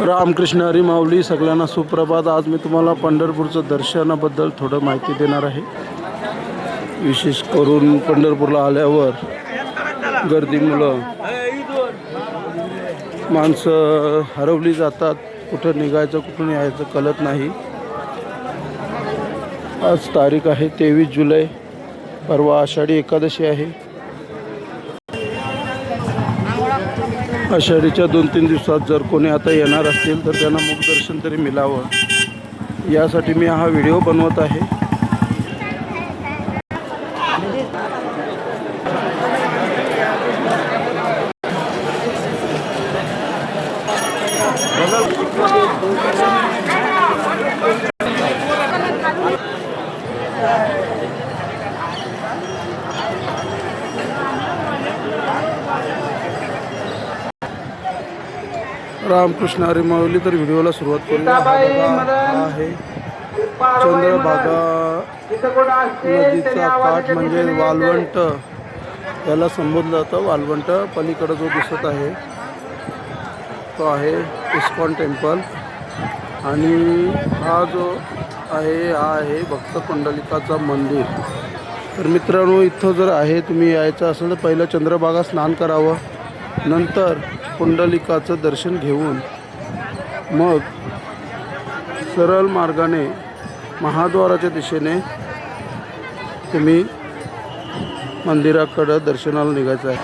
रामकृष्ण हरी माऊली. सगळ्यांना सुप्रभात. आज मी तुम्हाला पंढरपूरचं दर्शनाबद्दल थोडं माहिती देणार आहे. विशेष करून पंढरपूरला आल्यावर गर्दीमुळं माणसं हरवली जातात. कुठं निघायचं कुठून यायचं कळत नाही. आज तारीख आहे 23 जुलै. परवा आषाढी एकादशी आहे. आषाढीच्या 2-3 दिवसात जर कोणी आता येणार असतील तर त्यांना मुखदर्शन तरी मिळावं यासाठी मी हा व्हिडिओ बनवत आहे. रामकृष्ण हरी माऊली. तर व्हिडिओला सुरुवात करूया. आहे चंद्रभागा नदीचा काठ म्हणजे वालवंट याला संबोधलं जातं. वालवंट पलीकडे जो दिसत आहे तो आहे इस्कॉन टेम्पल आणि हा जो आहे हा आहे भक्त कुंडलिकाचा मंदिर. तर मित्रांनो, इथं जर आहे तुम्ही यायचं असेल तर पहिलं चंद्रभागा स्नान करावं, नंतर कुंडलिकाचं दर्शन घेऊन मग सरळ मार्गाने महाद्वाराच्या दिशेने तुम्ही मंदिराकडं दर्शनाला निघायचं आहे.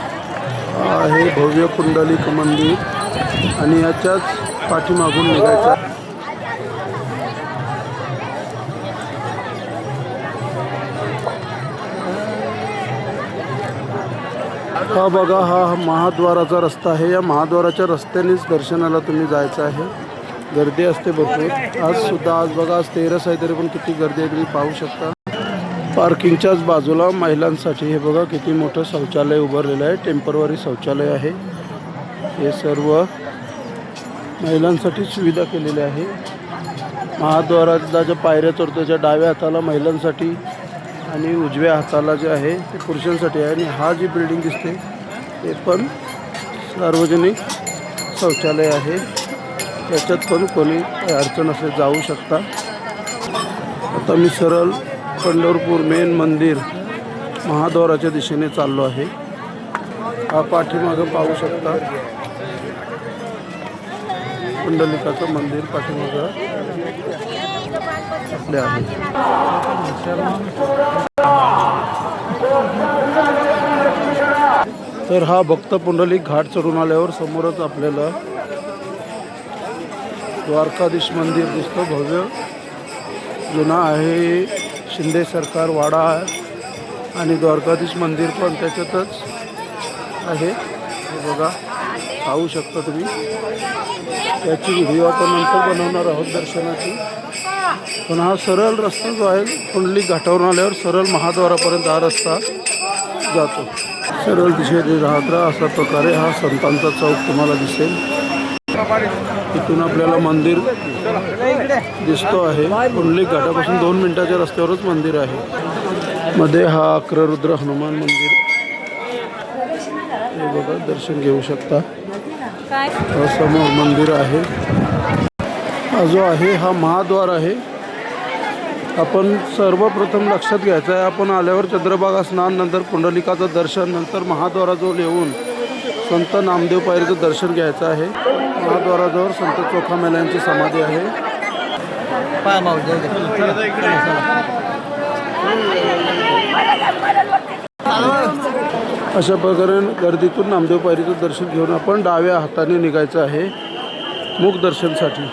आहे भव्य कुंडलिक मंदिर आणि याच्याच पाठीमागून निघायचं आहे. हा बघा, हा महाद्वाराचा रस्ता आहे. या महाद्वाराच्या रस्त्यानेच दर्शनाला तुम्ही जायचं आहे. गर्दी असते भरपूर. आज बघा, आज 13 आहे तरी पण किती गर्दी आहे तुम्ही पाहू शकता. पार्किंगच्याच बाजूला महिलांसाठी हे बघा किती मोठं शौचालय उभारलेलं आहे. टेम्पररी शौचालय आहे. हे सर्व महिलांसाठी सुविधा केलेली आहे. महाद्वाराच्या ज्या पायऱ्या चढतो त्याच्या डाव्या हाताला महिलांसाठी आणि उजव्या हाताला जे आहे ते पुरुषांसाठी आहे. आणि हा जी बिल्डिंग दिसते ते पण सार्वजनिक शौचालय आहे. त्याच्यात पण कोणी अडचण असेल जाऊ शकता. आता मी सरळ पंढरपूर मेन मंदिर महाद्वाराच्या दिशेने चाललो आहे. हा पाठीमागं पाहू शकता कुंडलिकाचं मंदिर पाठीमागं आपले आहे. तर हा भक्त पुंडलिक घाट चढून आल्यावर समोरच आपल्याला द्वारकाधीश मंदिर दिसतं. भव्य जुना आहे. शिंदे सरकार वाडा आहे आणि द्वारकाधीश मंदिर पण त्याच्यातच आहे. हे बघा पाहू शकता तुम्ही. त्याची व्हिडिओ आपण नंतर बनवणार आहोत दर्शनाची. पण हा सरळ रस्ता जो आहे कुंडलिक घाटावरून आल्यावर सरळ महाद्वारापर्यंत हा रस्ता जातो. सरळ दिशेने राहत राहा. अशा प्रकारे हा संतांचा चौक तुम्हाला दिसेल. इथून आपल्याला मंदिर दिसतो आहे. कुंडलिक घाटापासून 2 मिनिटाच्या रस्त्यावरच मंदिर आहे. मध्ये हा अक्ररुद्र हनुमान मंदिर हे बघा दर्शन घेऊ शकता. समोर मंदिर आहे. हा जो आहे हा महाद्वार आहे. आपण सर्वप्रथम लक्षात घ्यायचं आहे, आपण आल्यावर चंद्रभागा स्नान, नंतर कुंडलिकाचं दर्शन, नंतर महाद्वाराजवळ येऊन संत नामदेव पायरीचं दर्शन घ्यायचं आहे. महाद्वाराजवळ संत चोखामेला यांची समाधी आहे. अशा प्रकारे गर्दीतून नामदेव पायरीचं दर्शन घेऊन आपण डाव्या हाताने निघायचं आहे मुखदर्शनसाठी.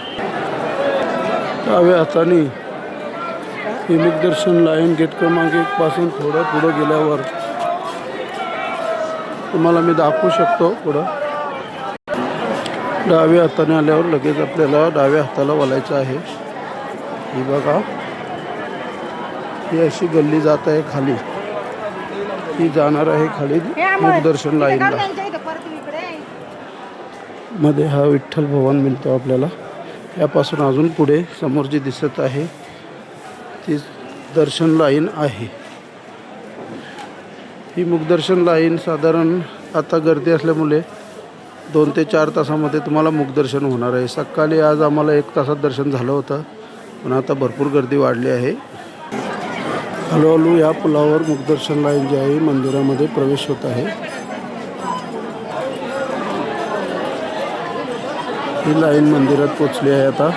डाव्या हाताने ही मुखदर्शन लाईन गेट क्रमांक 1 पासून थोडं पुढं गेल्यावर तुम्हाला मी दाखवू शकतो. पुढं डाव्या हाताने आल्यावर लगेच आपल्याला डाव्या हाताला वळायचं आहे. ही बघा, ही अशी गल्ली जात आहे खाली. ही जाणार आहे खाली मुखदर्शन लाईनला. मध्ये हा विठ्ठल भवन मिळतो आपल्याला. यापासून अजून पुढे समोर जी दिसत आहे ती दर्शन लाईन आहे. ही मुखदर्शन लाईन साधारण आता गर्दी असल्यामुळे 2 ते 4 तासामध्ये तुम्हाला मुखदर्शन होणार आहे. सकाळी आज आम्हाला 1 तासात दर्शन झालं होतं, पण आता भरपूर गर्दी वाढली आहे. हळूहळू या पुलावर मुखदर्शन लाईन जी आहे मंदिरामध्ये प्रवेश होत आहे. ही लाईन मंदिरात पोचली आहे. आता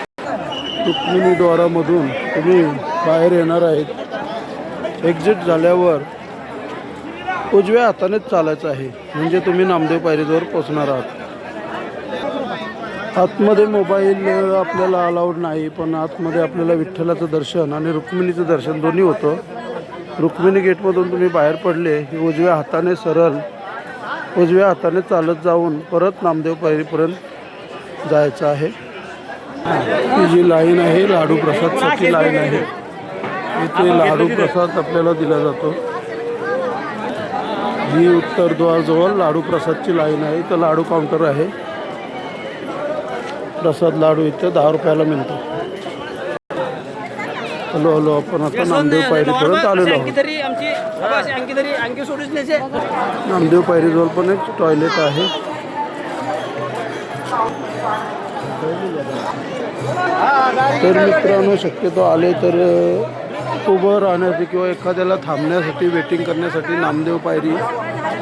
रुक्मिणी द्वारामधून तुम्ही बाहेर येणार आहेत. एक्झिट झाल्यावर उजव्या हातानेच चालायचं आहे, म्हणजे तुम्ही नामदेव पायरीजवळ पोचणार आहात. आतमध्ये मोबाईल आपल्याला अलाउड नाही, पण आतमध्ये आपल्याला विठ्ठलाचं दर्शन आणि रुक्मिणीचं दर्शन दोन्ही होतं. रुक्मिणी गेटमधून तुम्ही बाहेर पडले की उजव्या हाताने सरळ उजव्या हाताने चालत जाऊन परत नामदेव पायरीपर्यंत जायचं आहे. ही जी लाईन आहे लाडू प्रसादसाठी लाईन आहे. इथे लाडू प्रसाद आपल्याला दिला जातो. ही उत्तरद्वारजवळ लाडू प्रसादची लाईन आहे. इथं लाडू काउंटर आहे. प्रसाद लाडू इथे 10 रुपयाला मिळतो. हॅलो आपण आता नामदेव पायरीपर्यंत आलेलो आहोत. नामदेव पायरीजवळ पण एक टॉयलेट आहे. तर मित्रांनो, शक्यतो आले तर उभं राहण्यासाठी किंवा एखाद्याला थांबण्यासाठी वेटिंग करण्यासाठी नामदेव पायरी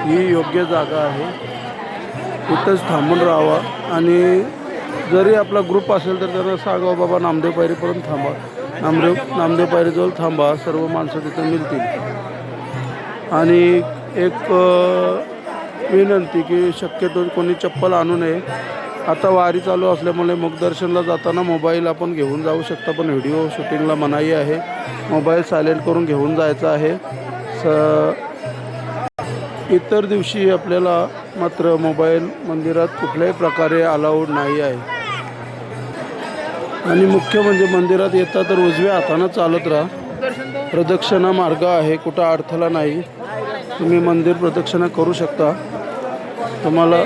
ही योग्य जागा आहे. इथंच थांबून राहावा आणि जरी आपला ग्रुप असेल तर त्यांना सांगावं बाबा नामदेव पायरीपर्यंत थांबा, नामदेव पायरीजवळ थांबा, सर्व माणसं तिथं मिळतील. आणि एक विनंती की शक्यतो कोणी चप्पल आणू नये. आता वारी चालू असल्यामुळे मुखदर्शनला जाताना मोबाईल आपण घेऊन जाऊ शकता, पण व्हिडिओ शूटिंगला मनाई आहे. मोबाईल सायलेंट करून घेऊन जायचा आहे. इतर दिवशी आपल्याला मात्र मोबाईल मंदिरात कुठल्याही प्रकारे अलाउड नाही आहे. आणि मुख्य म्हणजे मंदिरात येता तर उजव्या हातानं चालत राहा. प्रदक्षिणा मार्ग आहे, कुठं अडथळा नाही. तुम्ही मंदिर प्रदक्षिणा करू शकता. तुम्हाला